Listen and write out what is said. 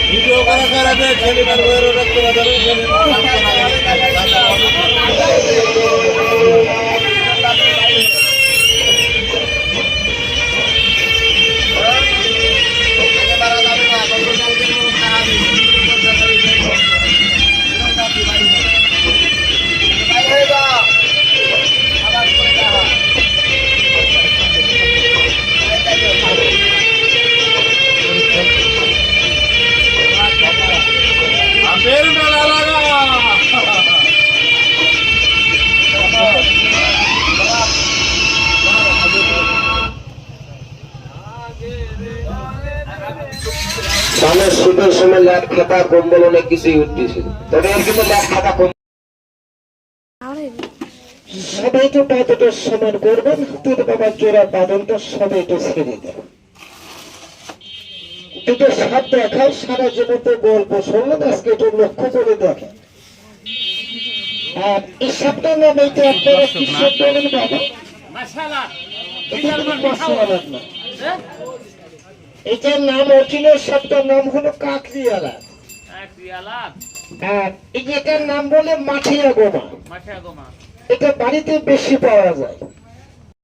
Video করা ছেলেটার বইয়ের ওটা তোলা যাবে ধানের শীতের সময় ল্যাপ খাতা কম্বল অনেক কিছুই উঠতেছিল, তবে এর কিন্তু ল্যাপ খাতা সবাই তো পাতটা সমান করবেন, তোর বাবার জোড়া বাদনটা সবাই তো ছেড়ে দেয়। দুটো সাপ দেখাও, সারা জীবন তো গল্প শুনলেন, আজকে একটু লক্ষ্য করে দেখেন। আর এই সাপটার নাম এইটা আপনারা কি সাপ বলেন বাবা? এটার নাম অরিজিনাল সাপটার নাম হলো কাকরিয়ালা, আর এটার নাম বলে মাঠিয়া গোমা। এটা বাড়িতে বেশি পাওয়া যায়।